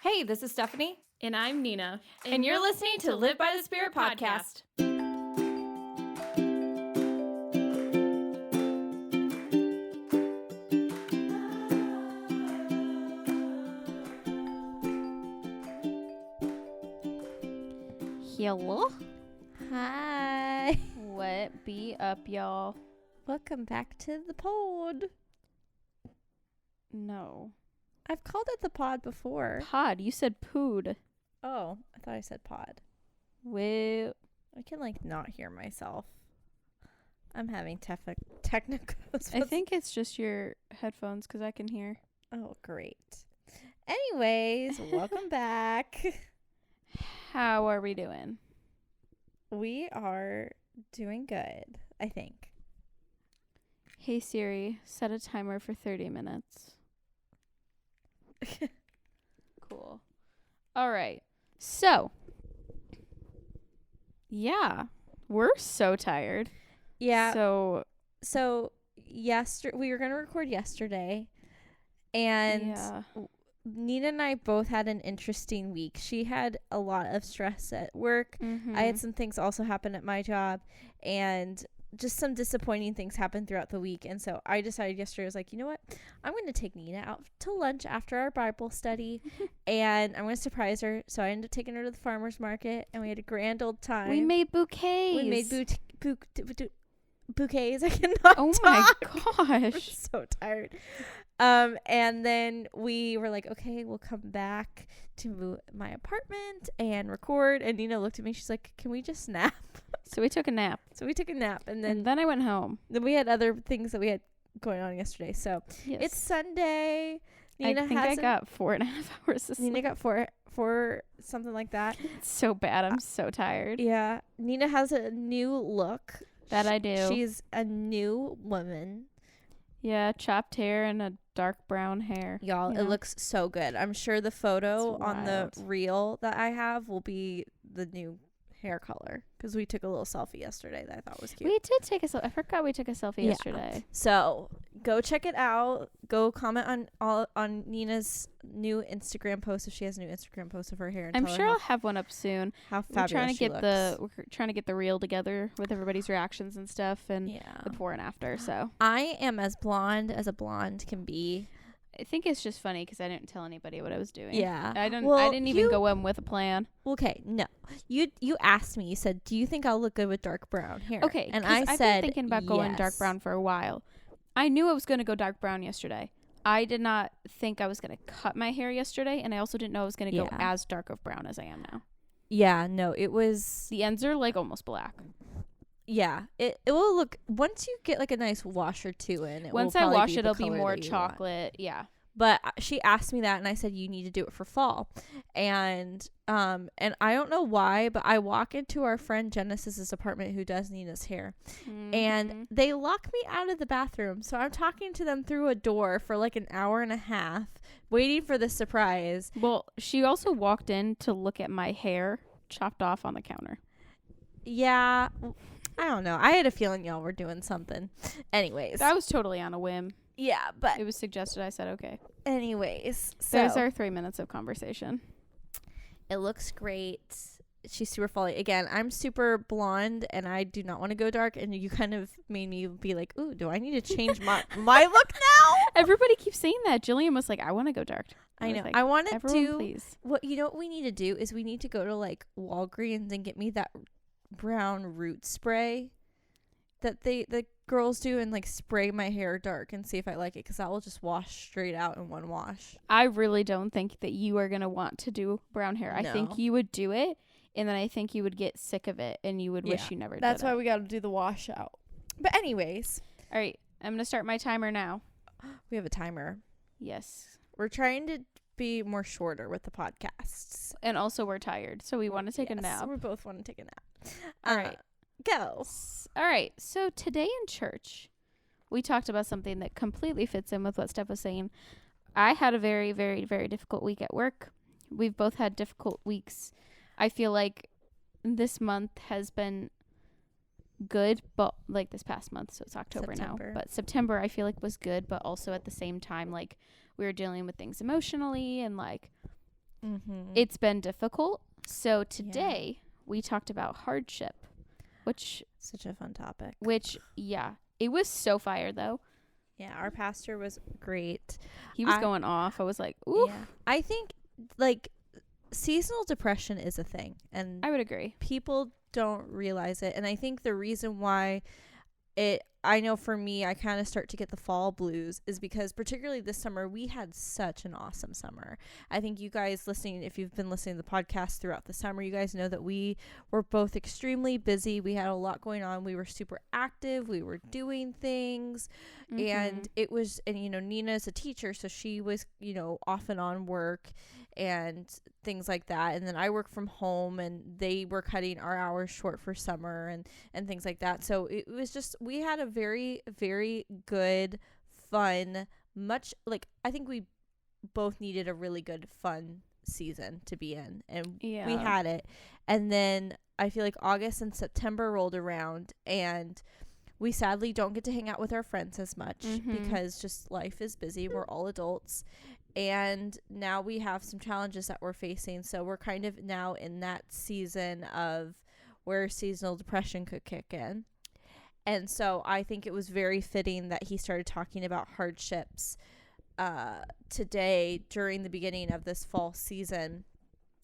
Hey, this is Stephanie. And I'm Nina. And you're listening to Live by the Spirit podcast. Hello. Hi. What be up, y'all? Welcome back to the pod. No. I've called it the pod before. Pod. You said pood. Oh, I thought I said pod. Well, I can not hear myself. I'm having technical. I think it's just your headphones because I can hear. Oh, great. Anyways, welcome back. How are we doing? We are doing good, I think. Hey Siri, set a timer for 30 minutes. Cool. All right. So, yeah, we're so tired. Yeah. So we were going to record yesterday, and yeah. Nina and I both had an interesting week. She had a lot of stress at work. I had some things also happen at my job, and just some disappointing things happened throughout the week. And so I decided yesterday, I was like, you know what? I'm going to take Nina out to lunch after our Bible study, and I'm going to surprise her. So I ended up taking her to the farmer's market, and we had a grand old time. We made bouquets. We made bouquets. I cannot Oh talk. my I'm gosh. so tired. And then we were like, okay, we'll come back to my apartment and record. And Nina looked at me. She's like, can we just nap? So we took a nap. So we took a nap. And And then then I went home. we had other things that we had going on yesterday. So Yes. it's Sunday. I think I hasn't- got 4.5 hours of Nina sleep. got four something like that. It's so bad. I'm so tired. Yeah. Nina has a new look. That I do. She's a new woman. Yeah, chopped hair and a dark brown hair. Y'all, you it know? looks so good. I'm sure the photo It's on the wild. reel that I have will be the new hair color, because we took a little selfie yesterday that I thought was cute. We did take a selfie. I forgot we took a selfie Yeah. yesterday. So go check it out. Go comment on Nina's new Instagram post if she has a new Instagram post of her hair. And I'm tell sure her I'll have one up soon. how We're fabulous trying to she get looks. we're trying to get the reel together with everybody's reactions and stuff and Yeah. the before and after. So I am as blonde as a blonde can be. I think it's just funny because I didn't tell anybody what I was doing. Yeah. I didn't Well, even you- go in with a plan. Okay, no. You asked me. You said, "Do you think I'll look good with dark brown hair?" Okay, and 'cause I I've said, been thinking about going dark yes. brown for a while. I knew I was going to go dark brown yesterday. I did not think I was going to cut my hair yesterday, and I also didn't know I was going to go Yeah. as dark of brown as I am now. Yeah, no, it was. The ends are like almost black. Yeah, it will look once you get like a nice wash or two in. Once I wash it, it'll be more chocolate. Yeah. But she asked me that, and I said you need to do it for fall, and I don't know why, but I walk into our friend Genesis's apartment who does Nina's hair, and they lock me out of the bathroom. So I'm talking to them through a door for like an hour and a half, waiting for the surprise. Well, she also walked in to look at my hair chopped off on the counter. Yeah, I don't know. I had a feeling y'all were doing something. Anyways, That was totally on a whim. yeah, but It was suggested. I said, okay. anyways, There's so our 3 minutes of conversation. it looks great. She's super folly. Again, I'm super blonde and I do not want to go dark, and you kind of made me be like, ooh, do I need to change my look now? Everybody keeps saying that. Jillian was like, I want to go dark. I was know. like, I want to everyone, do please. what we need to do is we need to go to like Walgreens and get me that brown root spray that the girls do, and like spray my hair dark and see if I like it, because that will just wash straight out in one wash. I really don't think that you are going to want to do brown hair. I No. think you would do it, and then I think you would get sick of it, and you would wish Yeah, you never That's did why it. we got to do the wash out. But anyways, All right. I'm going to start my timer now. we have a timer. Yes. We're trying to be more shorter with the podcasts. And also we're tired, so we want to take a Yes, nap. We both want to take a nap. All right. Go. All right. So today in church, we talked about something that completely fits in with what Steph was saying. I had a very, very, very difficult week at work. We've both had difficult weeks. I feel like this month has been good, but like this past month, so it's October September. now. But September I feel like was good, but also at the same time, like we were dealing with things emotionally, and like it's been difficult. So today we talked about hardship, which such a fun topic. It was so fire though. Yeah, our pastor was great. He was going off. I was like, ooh. Yeah. I think like seasonal depression is a thing, and I would agree. People don't realize it, and I think the reason why I know for me, I kind of start to get the fall blues is because particularly this summer, we had such an awesome summer. I think you guys listening, if you've been listening to the podcast throughout the summer, you guys know that we were both extremely busy. We had a lot going on. We were super active. We were doing things. And it was, and Nina's a teacher, so she was, off and on work and things like that. And then I work from home, and they were cutting our hours short for summer and things like that. So it was just, we had a very, very good, fun, I think we both needed a really good, fun season to be in, and we had it. And then I feel like August and September rolled around, and we sadly don't get to hang out with our friends as much because just life is busy. We're all adults. And now we have some challenges that we're facing. So we're kind of now in that season of where seasonal depression could kick in. And so I think it was very fitting that he started talking about hardships today during the beginning of this fall season,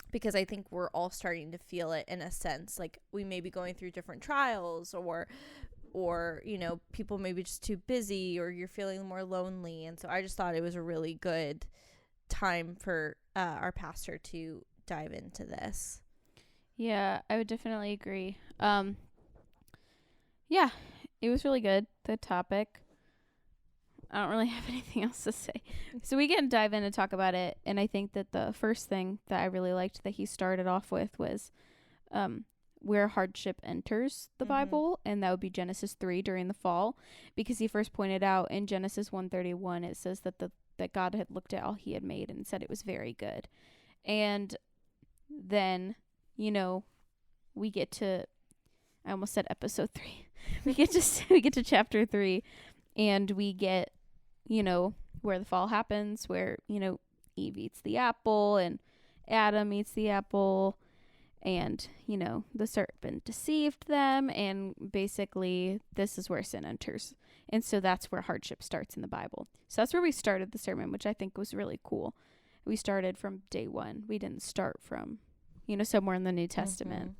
because I think we're all starting to feel it in a sense. Like we may be going through different trials, or people may be just too busy, or you're feeling more lonely. And so I just thought it was a really good time for our pastor to dive into this. Yeah, I would definitely agree. It was really good, the topic. I don't really have anything else to say. So we can dive in and talk about it. And I think that the first thing that I really liked that he started off with was where hardship enters the Bible, and that would be Genesis 3 during the fall, because he first pointed out in Genesis 1:31 it says that that God had looked at all he had made and said it was very good. And then we get to, I almost said episode 3. we get to chapter 3, and we get where the fall happens, where Eve eats the apple and Adam eats the apple. And, the serpent deceived them, and basically this is where sin enters. And so that's where hardship starts in the Bible. So that's where we started the sermon, which I think was really cool. We started from day one. We didn't start from, somewhere in the New Testament.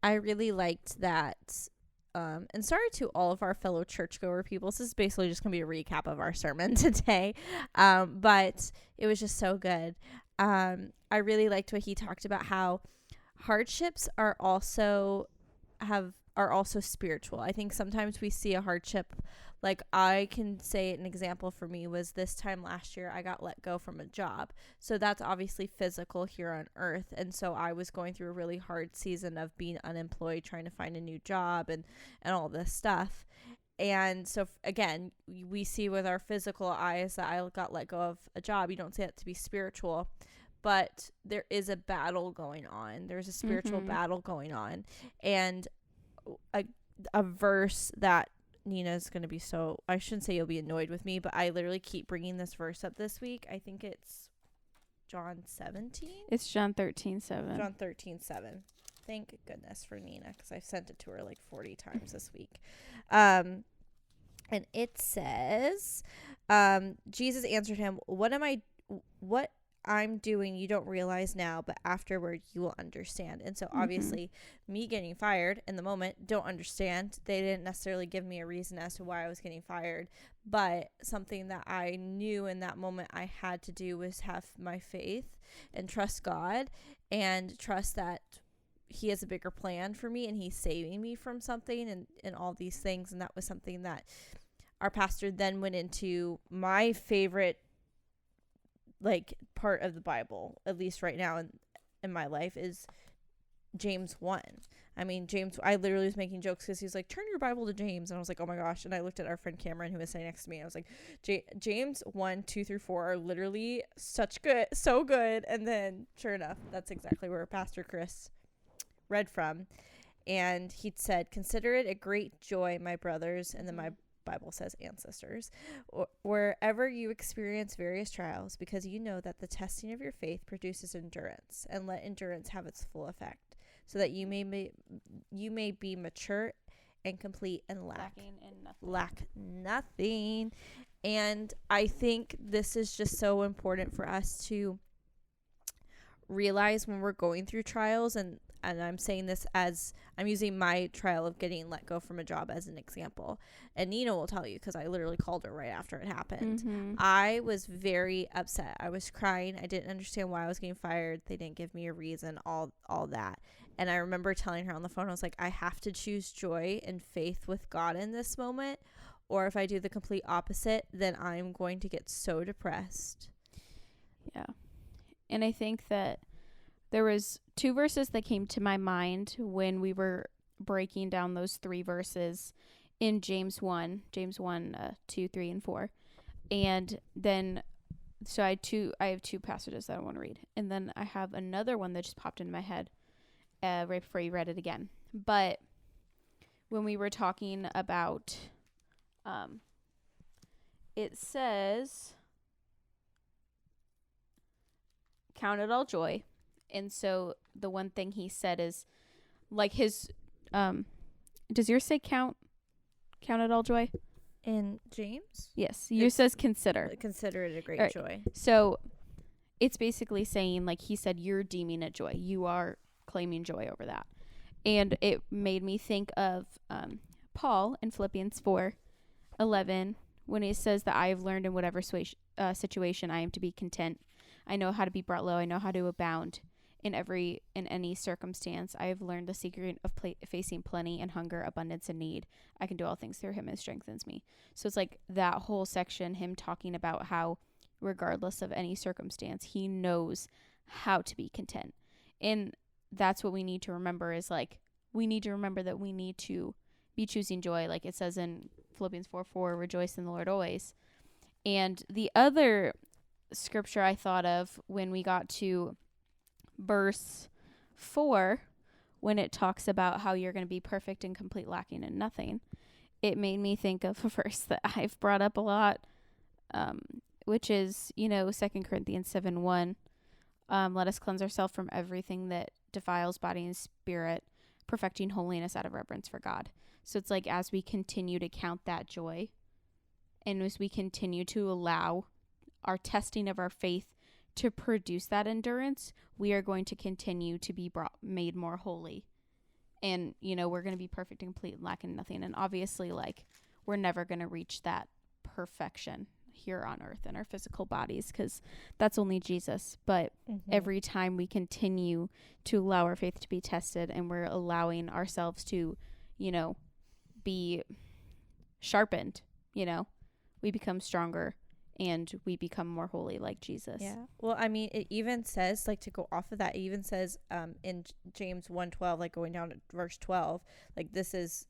I really liked that. And sorry to all of our fellow churchgoer people. This is basically just going to be a recap of our sermon today. But it was just so good. I really liked what he talked about, how hardships are also spiritual. I think sometimes we see a hardship, like I can say an example for me was this time last year I got let go from a job. So that's obviously physical here on earth. And so I was going through a really hard season of being unemployed, trying to find a new job and all this stuff. And so again, we see with our physical eyes that I got let go of a job. You don't see that to be spiritual. But there is a battle going on. There's a spiritual battle going on. And a verse that Nina's going to be I shouldn't say you'll be annoyed with me, but I literally keep bringing this verse up this week. I think it's John 17? It's John 13:7. John 13:7. Thank goodness for Nina, because I've sent it to her like 40 times this week. And it says, Jesus answered him, what I'm doing you don't realize now, but afterward you will understand. And so obviously me getting fired in the moment, don't understand. They didn't necessarily give me a reason as to why I was getting fired, but something that I knew in that moment I had to do was have my faith and trust God and trust that he has a bigger plan for me and he's saving me from something and all these things. And that was something that our pastor then went into. My favorite part of the Bible, at least right now in my life, is James 1. I mean, James, I literally was making jokes because he's like, turn your Bible to James. And I was like, oh my gosh. And I looked at our friend Cameron, who was sitting next to me. And I was like, James 1:2-4 are literally so good. And then sure enough, that's exactly where Pastor Chris read from. And he said, consider it a great joy, my brothers. And then Bible says ancestors, or wherever you experience various trials, because you know that the testing of your faith produces endurance, and let endurance have its full effect, so that you may be mature and complete and lack nothing. And I think this is just so important for us to realize when we're going through trials, and I'm saying this as I'm using my trial of getting let go from a job as an example. And Nina will tell you, because I literally called her right after it happened. Mm-hmm. I was very upset. I was crying. I didn't understand why I was getting fired. They didn't give me a reason, all that. And I remember telling her on the phone, I was like, I have to choose joy and faith with God in this moment. Or if I do the complete opposite, then I'm going to get so depressed. Yeah. And I think that there was 2 verses that came to my mind when we were breaking down those 3 verses in James 1, 2, 3, and 4. And then, so I have 2 passages that I want to read. And then I have another one that just popped into my head right before you read it again. But when we were talking about, it says, count it all joy. And so the one thing he said is, like, his, does yours say count it all joy? In James? Yes. Yours says consider it a great right. joy. So it's basically saying, like he said, you're deeming it joy. You are claiming joy over that. And it made me think of Paul in Philippians 4:11, when he says that I have learned in whatever situation I am to be content. I know how to be brought low. I know how to abound. In any circumstance, I have learned the secret of facing plenty and hunger, abundance and need. I can do all things through him who strengthens me. So it's like that whole section, him talking about how regardless of any circumstance, he knows how to be content. And that's what we need to remember, is like, we need to remember that we need to be choosing joy. Like it says in Philippians 4:4, rejoice in the Lord always. And the other scripture I thought of when we got to verse 4, when it talks about how you're going to be perfect and complete, lacking in nothing, it made me think of a verse that I've brought up a lot, which is, 2 Corinthians 7:1. Let us cleanse ourselves from everything that defiles body and spirit, perfecting holiness out of reverence for God. So it's like, as we continue to count that joy, and as we continue to allow our testing of our faith to produce that endurance, we are going to continue to be made more holy. And, we're going to be perfect and complete, lacking nothing. And obviously, like, we're never going to reach that perfection here on earth in our physical bodies, because that's only Jesus. But every time we continue to allow our faith to be tested, and we're allowing ourselves to, be sharpened, we become stronger. And we become more holy like Jesus. Yeah. Well, I mean, it even says, like, to go off of that, it even says in James 1:12, like going down to verse 12, like this is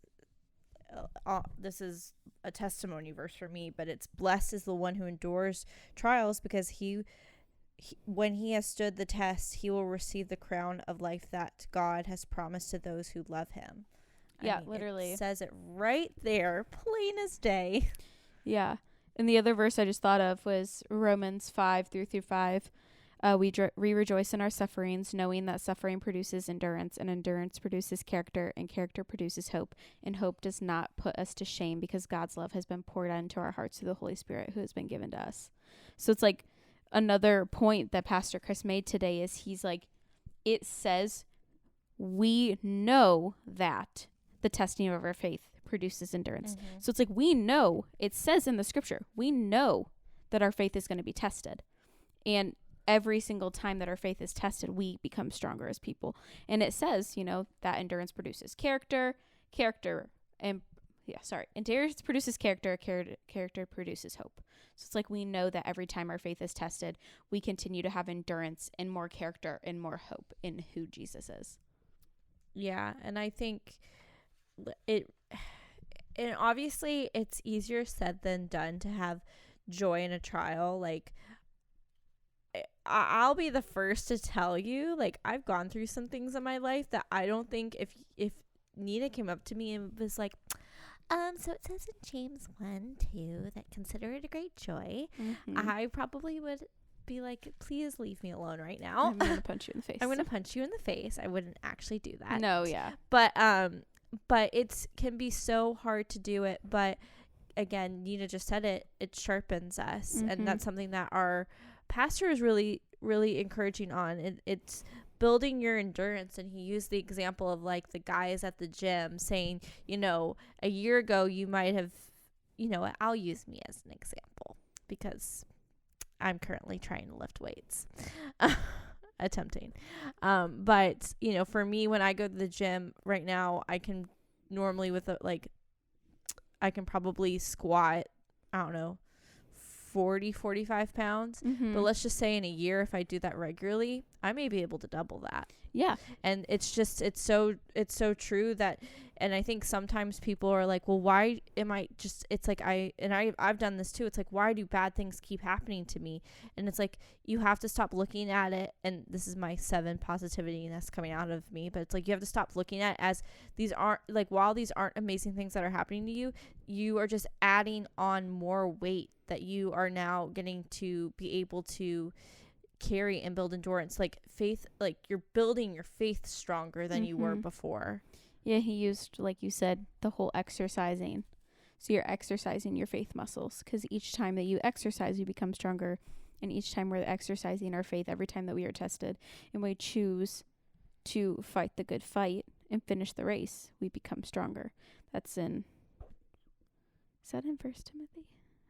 a testimony verse for me, but it's blessed is the one who endures trials, because he when he has stood the test, he will receive the crown of life that God has promised to those who love him. I mean, literally. It says it right there, plain as day. Yeah. And the other verse I just thought of was Romans 5:3-5. We rejoice in our sufferings, knowing that suffering produces endurance, and endurance produces character, and character produces hope. And hope does not put us to shame, because God's love has been poured out into our hearts through the Holy Spirit who has been given to us. So it's like another point that Pastor Chris made today is, he's like, it says we know that the testing of our faith produces endurance. So it's like, we know, it says in the scripture, we know that our faith is going to be tested. And every single time that our faith is tested, we become stronger as people. And it says, that endurance produces endurance produces character produces hope. So it's like, we know that every time our faith is tested, we continue to have endurance and more character and more hope in who Jesus is. Yeah. And I think and obviously it's easier said than done to have joy in a trial. Like, I'll be the first to tell you, like, I've gone through some things in my life that I don't think if Nina came up to me and was like, So it says in James 1:2 that consider it a great joy. I probably would be like, please leave me alone right now. I'm gonna punch you in the face. I'm gonna punch you in the face. I wouldn't actually do that. No, yeah. But it can be so hard to do it. But again, Nina just said it sharpens us, and that's something that our pastor is really, really encouraging on. It's building your endurance, and he used the example of like the guys at the gym saying, a year ago you might have, I'll use me as an example because I'm currently trying to lift weights. Attempting. But for me, when I go to the gym right now, I can normally I can probably squat, I don't know, 45 pounds. But let's just say in a year, if I do that regularly, I may be able to double that. Yeah. And it's so true that, and I think sometimes people are like, well, why am I just, it's like I've done this too. It's like, why do bad things keep happening to me? And it's like, you have to stop looking at it. And this is my 7 positivity that's coming out of me, but it's like, you have to stop looking at it as these aren't like, while these aren't amazing things that are happening to you, you are just adding on more weight that you are now getting to be able to carry and build endurance. Like faith, like you're building your faith stronger than you were before. Yeah, he used, like you said, the whole exercising. So you're exercising your faith muscles, because each time that you exercise, you become stronger. And each time we're exercising our faith, every time that we are tested and we choose to fight the good fight and finish the race, we become stronger. Is that in 1 Timothy?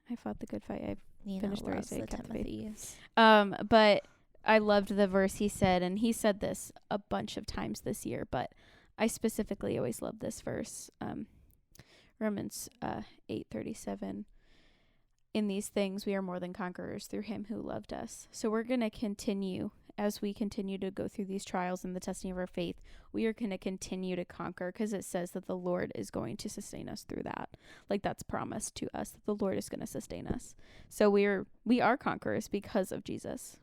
I fought the good fight. I finished the race. I kept the faith. But I loved the verse he said, and he said this a bunch of times this year, but I specifically always love this verse. Romans 8:37. In these things we are more than conquerors through him who loved us. So we're going to continue, as we continue to go through these trials and the testing of our faith, we are going to continue to conquer, because it says that the Lord is going to sustain us through that. Like, that's promised to us, that the Lord is going to sustain us. So we are conquerors because of Jesus.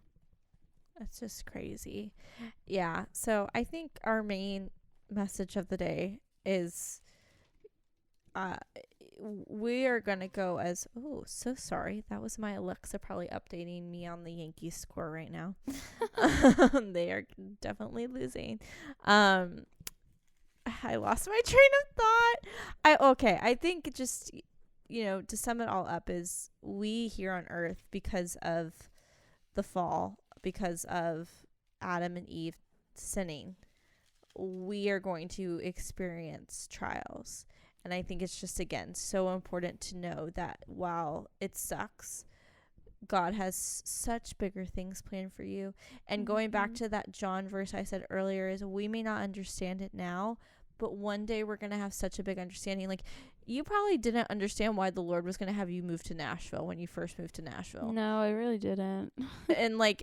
That's just crazy. Yeah. So I think our main message of the day is we are going to go as, oh, so sorry. That was my Alexa probably updating me on the Yankees score right now. They are definitely losing. I lost my train of thought. I think just, to sum it all up is we here on earth, because of the fall, because of Adam and Eve sinning, we are going to experience trials. And I think it's just, again, so important to know that while it sucks, God has such bigger things planned for you. And going back to that John verse I said earlier, is we may not understand it now, but one day we're going to have such a big understanding. Like, you probably didn't understand why the Lord was going to have you move to Nashville when you first moved to Nashville. No, I really didn't. And like,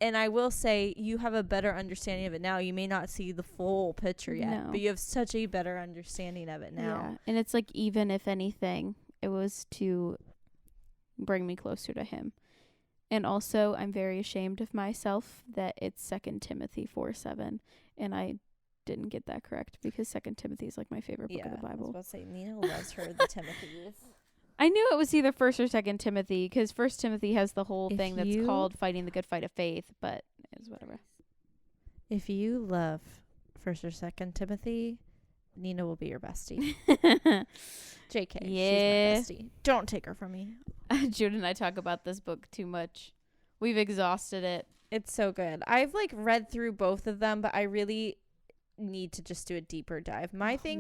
and I will say, you have a better understanding of it now. You may not see the full picture yet, but you have such a better understanding of it now. Yeah. And it's like, even if anything, it was to bring me closer to him. And also, I'm very ashamed of myself that it's 2 Timothy 4:7, and I didn't get that correct, because 2 Timothy is like my favorite book of the Bible. I was about to say, Nina loves her the Timothys. I knew it was either 1 or 2 Timothy, because 1 Timothy has the whole thing that's called fighting the good fight of faith, but it's whatever. If you love 1 or 2 Timothy, Nina will be your bestie. JK, yeah. she's my bestie. Don't take her from me. Jude and I talk about this book too much. We've exhausted it. It's so good. I've read through both of them, but I really need to just do a deeper dive. My thing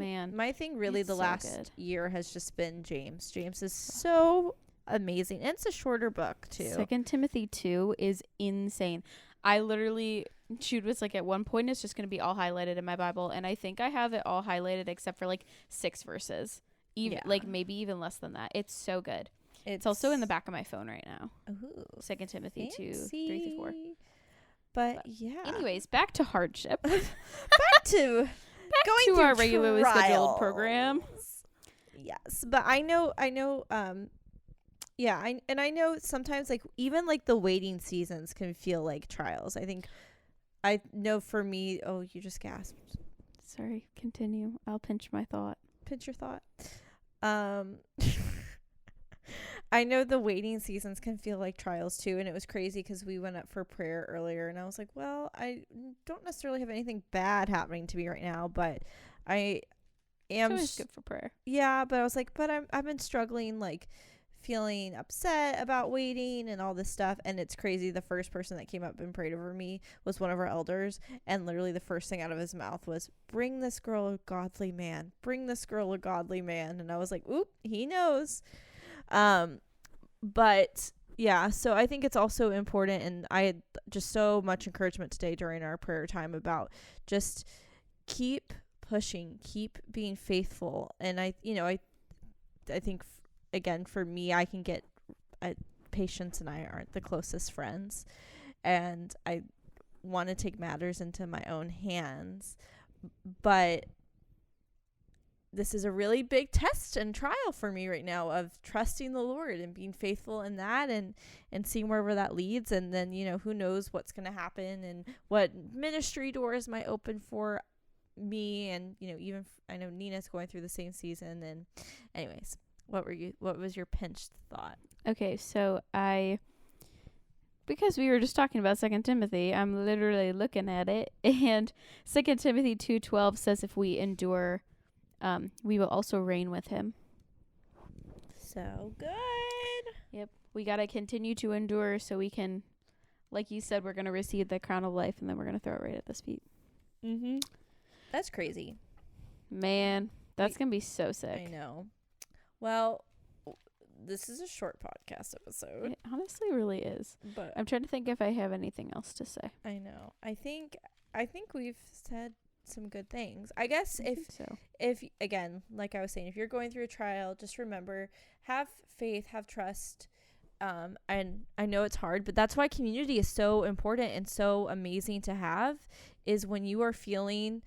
really the last year has just been James. James is so amazing. And it's a shorter book too. 2 Timothy 2 is insane. I literally, Jude was like, at one point it's just going to be all highlighted in my Bible, and I think I have it all highlighted except for 6 verses. Maybe even less than that. It's so good. It's also in the back of my phone right now. Ooh, 2 Timothy 2:3-4. But yeah. Anyways, back to hardship. back to our regularly scheduled program. Yes, but I know I know sometimes even the waiting seasons can feel like trials. I know for me, oh, you just gasped. Sorry, continue. I'll pinch my thought. pinch your thought. I know the waiting seasons can feel like trials too, and it was crazy because we went up for prayer earlier, and I was like, well, I don't necessarily have anything bad happening to me right now, but I am It's always good for prayer. yeah, but I was like, but I've been struggling, like feeling upset about waiting and all this stuff. And it's crazy, the first person that came up and prayed over me was one of our elders, and literally the first thing out of his mouth was, bring this girl a godly man, bring this girl a godly man. And I was like, oop, he knows. But yeah, so I think it's also important, and I had just so much encouragement today during our prayer time about just keep pushing, keep being faithful. And I think again, for me, I can get Patience and I aren't the closest friends, and I want to take matters into my own hands, but this is a really big test and trial for me right now of trusting the Lord and being faithful in that, and seeing wherever that leads. And then, who knows what's going to happen and what ministry doors might open for me. And, even I know Nina's going through the same season. And anyways, what was your pinched thought? Okay, so because we were just talking about 2 Timothy, I'm literally looking at it, and 2 Timothy 2:12 says if we endure, we will also reign with him. So good. Yep. We got to continue to endure so we can, like you said, we're going to receive the crown of life, and then we're going to throw it right at his feet. Mm-hmm. That's crazy. Man, that's going to be so sick. I know. Well, this is a short podcast episode. It honestly really is. But I'm trying to think if I have anything else to say. I know. I think we've said some good things. I guess I think so. if again, like I was saying, if you're going through a trial, just remember, have faith, have trust. And I know it's hard, but that's why community is so important and so amazing to have, is when you are feeling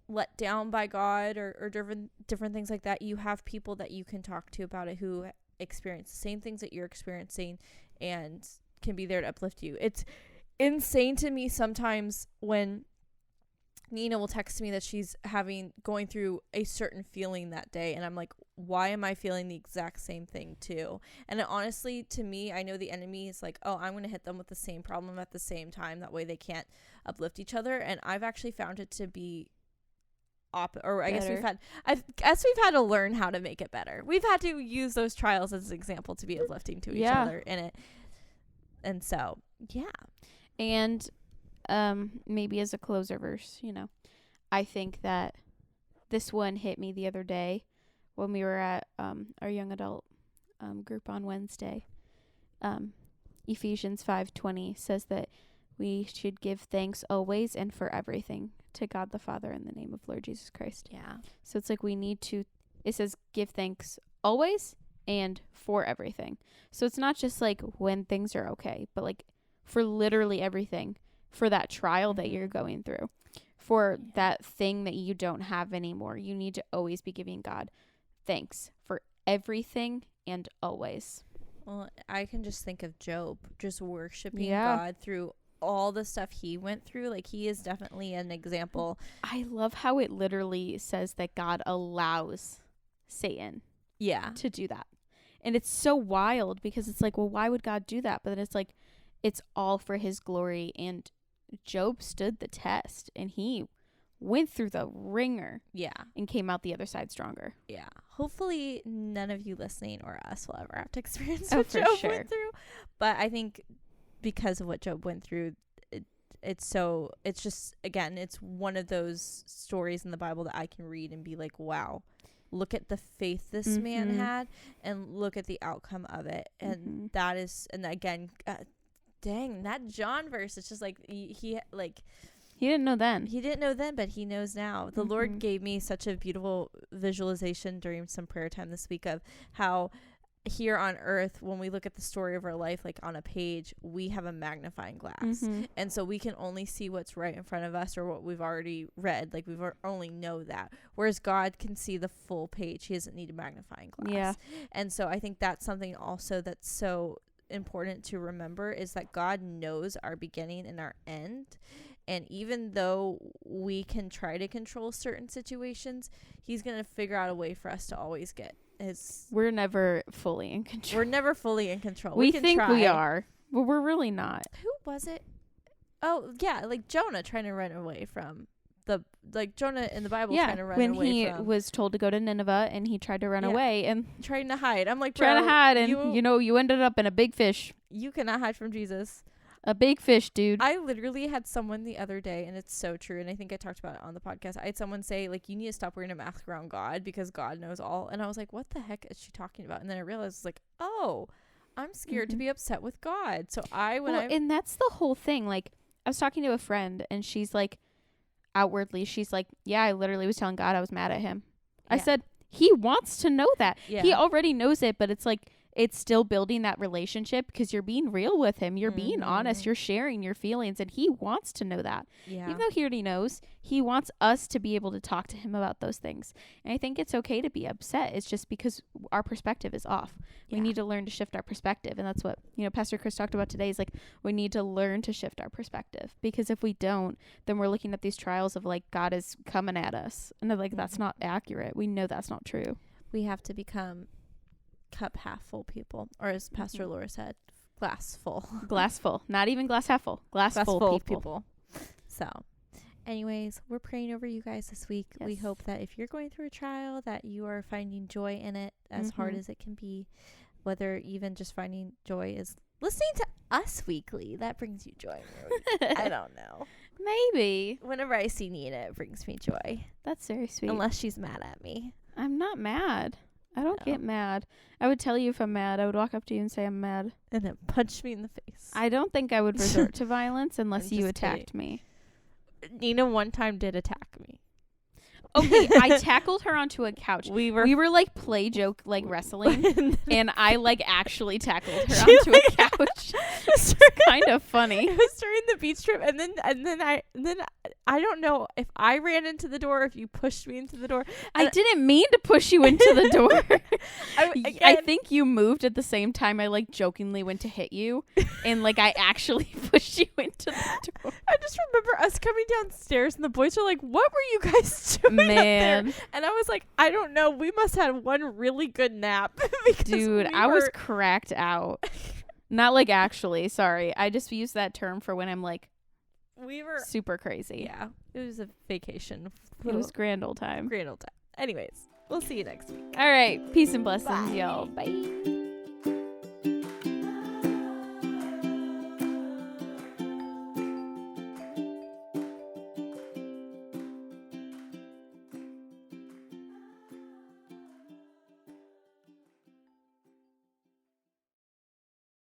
let down by God or different things like that, you have people that you can talk to about it who experience the same things that you're experiencing and can be there to uplift you. It's insane to me sometimes when Nina will text me that she's going through a certain feeling that day, and I'm like, why am I feeling the exact same thing too? And honestly, to me, I know the enemy is like, oh, I'm going to hit them with the same problem at the same time, that way they can't uplift each other. And I've actually found it to be I guess we've had to learn how to make it better. We've had to use those trials as an example to be uplifting to each other in it. And so, yeah. And maybe as a closer verse, I think that this one hit me the other day when we were at our young adult group on Wednesday. Ephesians 5:20 says that we should give thanks always and for everything to God the Father in the name of Lord Jesus Christ. Yeah. So it's like it says give thanks always and for everything. So it's not just like when things are okay, but like for literally everything, for that trial that you're going through, for that thing that you don't have anymore. You need to always be giving God thanks for everything and always. Well, I can just think of Job just worshiping God through all the stuff he went through. Like, he is definitely an example. I love how it literally says that God allows Satan to do that. And it's so wild because it's like, well, why would God do that? But then it's like, it's all for his glory. And Job stood the test, and he went through the ringer and came out the other side stronger. Yeah. Hopefully none of you listening or us will ever have to experience what Job went through. But I think because of what Job went through, it's just, again, it's one of those stories in the Bible that I can read and be like, wow, look at the faith this man had, and look at the outcome of it. And that is, and again, dang, that John verse, it's just like he didn't know then. He didn't know then, but he knows now. The Lord gave me such a beautiful visualization during some prayer time this week of how here on earth, when we look at the story of our life, like on a page, we have a magnifying glass. And so we can only see what's right in front of us or what we've already read. Like, we've only know that. Whereas God can see the full page. He doesn't need a magnifying glass. Yeah. And so I think that's something also that's so important to remember, is that God knows our beginning and our end. And even though we can try to control certain situations, he's going to figure out a way for us to always get his. We're never fully in control. We're never fully in control. We can think try. we are, but we're really not. Who was it? Oh, yeah, like Jonah trying to run away from Jonah in the Bible trying to run away from. When he was told to go to Nineveh and he tried to run away and trying to hide. I'm like, trying to hide, and you ended up in a big fish. You cannot hide from Jesus. A big fish, dude. I literally had someone the other day, and it's so true, and I think I talked about it on the podcast. I had someone say, like, you need to stop wearing a mask around God because God knows all. And I was like, what the heck is she talking about? And then I realized, it's like, oh, I'm scared to be upset with God. So and that's the whole thing. Like, I was talking to a friend, and she's like, outwardly, she's like, yeah, I literally was telling God I was mad at him. I said, he wants to know that. Yeah. He already knows it, but it's like, it's still building that relationship because you're being real with him. You're being honest. You're sharing your feelings, and he wants to know that. Yeah. Even though he already knows, he wants us to be able to talk to him about those things. And I think it's okay to be upset. It's just because our perspective is off. Yeah. We need to learn to shift our perspective. And that's what, Pastor Chris talked about today is like, we need to learn to shift our perspective, because if we don't, then we're looking at these trials of like, God is coming at us. And like, that's not accurate. We know that's not true. We have to become cup half full people, or as Pastor Laura said, glass full. Glass full, not even glass half full. Glass full people. So anyways, we're praying over you guys this week. Yes. We hope that if you're going through a trial, that you are finding joy in it, as hard as it can be, whether even just finding joy is listening to us weekly. That brings you joy. I don't know. Maybe. Whenever I see Nina, it brings me joy. That's very sweet. Unless she's mad at me. I'm not mad. I don't get mad. I would tell you if I'm mad. I would walk up to you and say I'm mad. And then punch me in the face. I don't think I would resort to violence unless you attacked me. Nina one time did attack me. Okay, I tackled her onto a couch. We were like play joke like wrestling, and I like actually tackled her onto a couch. It's kind of funny. It was during the beach trip, and then I don't know if I ran into the door or if you pushed me into the door. I didn't mean to push you into the door. I think you moved at the same time I like jokingly went to hit you, and like I actually pushed you into the door. I just remember us coming downstairs, and the boys were like, "What were you guys doing?" Man. Up there? And I was like, I don't know. We must have had one really good nap. Dude, I was cracked out. Not like actually, sorry. I just use that term for when I'm like super crazy. Yeah. It was a vacation. It was grand old time. Anyways, we'll see you next week. All right. Peace and blessings, y'all. Bye.